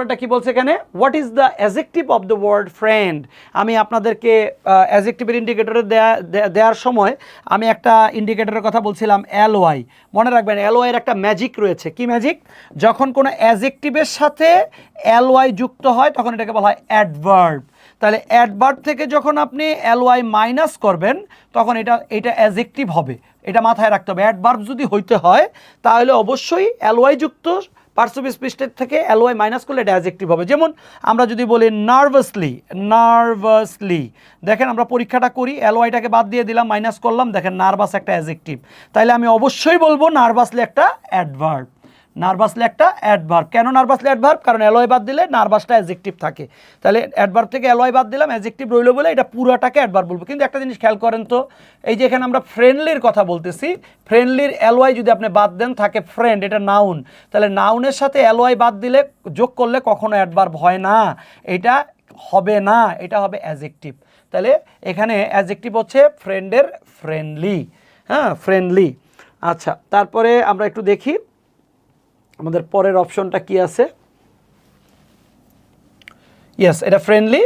এটা কি বলছে এখানে, what is the adjective of the word friend. আমি আপনাদেরকে অ্যাজেক্টিভের ইন্ডিকেটরে দেওয়ার সময় আমি একটা ইন্ডিকেটরের কথা বলছিলাম, এলওয়াই। মনে রাখবেন এলওয়াইয়ের একটা ম্যাজিক রয়েছে। কি ম্যাজিক? যখন কোনো অ্যাজেক্টিভের সাথে এলওয়াই যুক্ত হয় তখন এটাকে বলা হয় অ্যাডভার্ব। তাহলে অ্যাডভার্ব থেকে যখন আপনি এলওয়াই মাইনাস করবেন তখন এটা অ্যাজেক্টিভ হবে। এটা মাথায় রাখতে হবে। অ্যাডভার্ব যদি হইতে হয় তাহলে অবশ্যই এলওয়াই যুক্ত পার্টস অফ স্পিচের থেকে এলওয়াই মাইনাস করলে এটা অ্যাজেক্টিভ হবে। যেমন আমরা যদি বলি নার্ভাসলি, নার্ভাসলি, দেখেন আমরা পরীক্ষাটা করি, এলওয়াইটাকে বাদ দিয়ে দিলাম, মাইনাস করলাম, দেখেন নার্ভাস একটা অ্যাজেক্টিভ। তাইলে আমি অবশ্যই বলবো নার্ভাসলি একটা অ্যাডভার্ব। নার্ভাসলি একটা অ্যাডভার্ব। কেন নার্ভাসলি অ্যাডভার্ব? কারণ এলওয়াই বাদ দিলে নার্ভাসটা অ্যাজেক্টিভ থাকে। তাহলে অ্যাডভার্ব থেকে এলওয়াই বাদ দিলাম, অ্যাজেক্টিভ রইল বলে এটা পুরাটাকে অ্যাডভার্ব বলবো। কিন্তু একটা জিনিস খেয়াল করেন তো, এই যে এখানে আমরা ফ্রেন্ডলির কথা বলতেছি, ফ্রেন্ডলির এলওয়াই যদি আপনি বাদ দেন থাকে ফ্রেন্ড, এটা নাউন। তাহলে নাউনের সাথে এলওয়াই বাদ দিলে, যোগ করলে কখনো অ্যাডভার্ব হয় না, এটা হবে না, এটা হবে অ্যাজেক্টিভ। তাহলে এখানে অ্যাজেক্টিভ হচ্ছে ফ্রেন্ডের ফ্রেন্ডলি। হ্যাঁ, ফ্রেন্ডলি। আচ্ছা, তারপরে আমরা একটু দেখি আমাদের পরের অপশনটা কি আছে। ইয়েস, এটা ফ্রেন্ডলি।